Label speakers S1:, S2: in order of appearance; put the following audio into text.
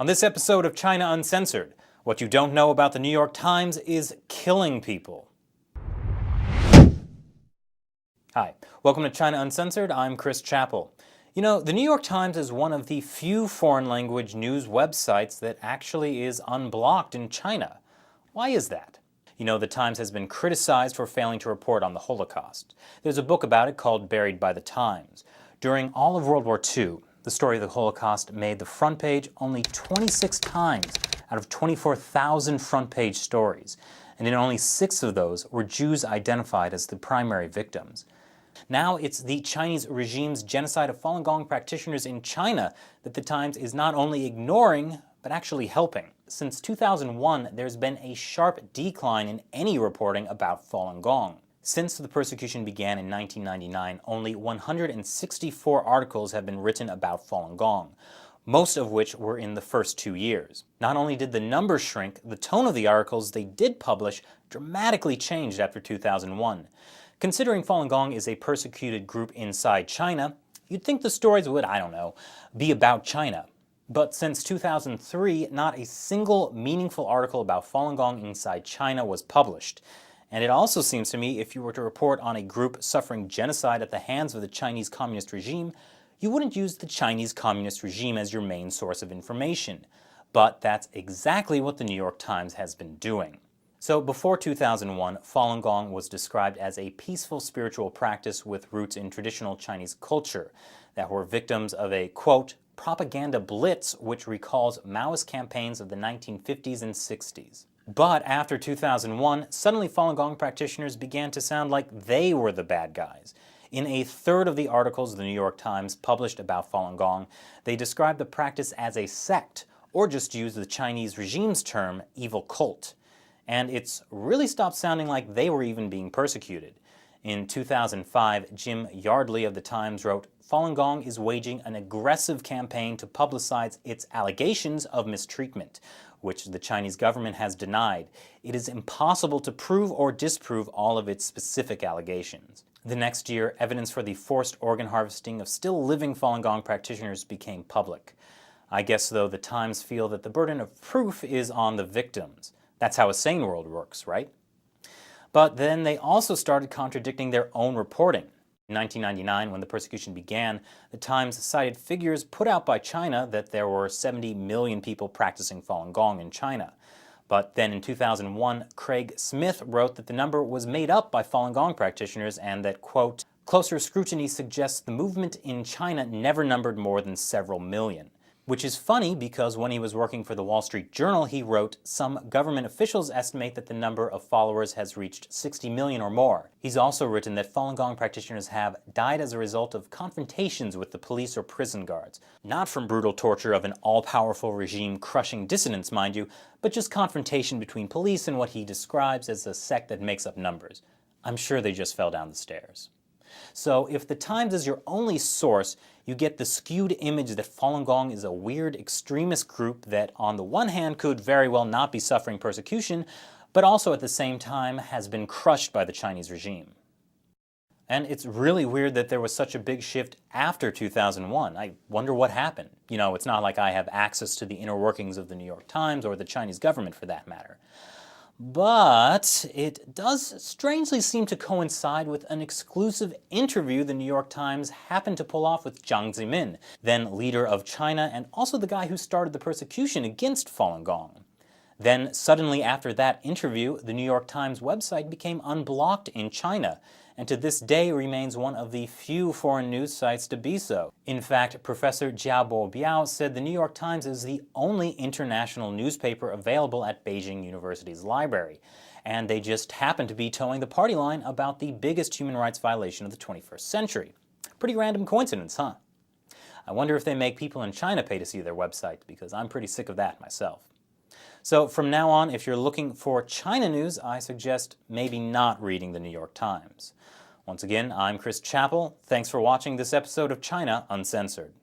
S1: On this episode of China Uncensored, what you don't know about the New York Times is killing people. Hi, welcome to China Uncensored. I'm Chris Chappell. You know, the New York Times is one of the few foreign language news websites that actually is unblocked in China. Why is that? You know, the Times has been criticized for failing to report on the Holocaust. There's a book about it called Buried by the Times. During all of World War II, the story of the Holocaust made the front page only 26 times out of 24,000 front page stories, and in only 6 of those were Jews identified as the primary victims. Now it's the Chinese regime's genocide of Falun Gong practitioners in China that the Times is not only ignoring, but actually helping. Since 2001, there's been a sharp decline in any reporting about Falun Gong. Since the persecution began in 1999, only 164 articles have been written about Falun Gong, most of which were in the first 2 years. Not only did the numbers shrink, the tone of the articles they did publish dramatically changed after 2001. Considering Falun Gong is a persecuted group inside China, you'd think the stories would, be about China. But since 2003, not a single meaningful article about Falun Gong inside China was published. And it also seems to me if you were to report on a group suffering genocide at the hands of the Chinese Communist regime, you wouldn't use the Chinese Communist regime as your main source of information. But that's exactly what the New York Times has been doing. So before 2001, Falun Gong was described as a peaceful spiritual practice with roots in traditional Chinese culture that were victims of a, quote, propaganda blitz which recalls Maoist campaigns of the 1950s and 60s. But after 2001, suddenly Falun Gong practitioners began to sound like they were the bad guys. In a third of the articles the New York Times published about Falun Gong, they described the practice as a sect, or just used the Chinese regime's term, evil cult. And it's really stopped sounding like they were even being persecuted. In 2005, Jim Yardley of the Times wrote, Falun Gong is waging an aggressive campaign to publicize its allegations of mistreatment, which the Chinese government has denied. It is impossible to prove or disprove all of its specific allegations. The next year, evidence for the forced organ harvesting of still living Falun Gong practitioners became public. I guess, though, the Times feel that the burden of proof is on the victims. That's how a sane world works, right? But then they also started contradicting their own reporting. In 1999, when the persecution began, the Times cited figures put out by China that there were 70 million people practicing Falun Gong in China. But then in 2001, Craig Smith wrote that the number was made up by Falun Gong practitioners and that, quote, closer scrutiny suggests the movement in China never numbered more than several million. Which is funny because when he was working for the Wall Street Journal, he wrote, some government officials estimate that the number of followers has reached 60 million or more. He's also written that Falun Gong practitioners have died as a result of confrontations with the police or prison guards. Not from brutal torture of an all-powerful regime crushing dissidents, mind you, but just confrontation between police and what he describes as a sect that makes up numbers. I'm sure they just fell down the stairs. So if the Times is your only source, you get the skewed image that Falun Gong is a weird extremist group that on the one hand could very well not be suffering persecution, but also at the same time has been crushed by the Chinese regime. And it's really weird that there was such a big shift after 2001. I wonder what happened. You know, it's not like I have access to the inner workings of the New York Times or the Chinese government for that matter. But it does strangely seem to coincide with an exclusive interview the New York Times happened to pull off with Jiang Zemin, then leader of China and also the guy who started the persecution against Falun Gong. Then suddenly after that interview, the New York Times website became unblocked in China, and to this day remains one of the few foreign news sites to be so. In fact, Professor Jiabo Biao said the New York Times is the only international newspaper available at Beijing University's library, and they just happen to be towing the party line about the biggest human rights violation of the 21st century. Pretty random coincidence, huh? I wonder if they make people in China pay to see their website, because I'm pretty sick of that myself. So from now on, if you're looking for China news, I suggest maybe not reading the New York Times. Once again, I'm Chris Chappell. Thanks for watching this episode of China Uncensored.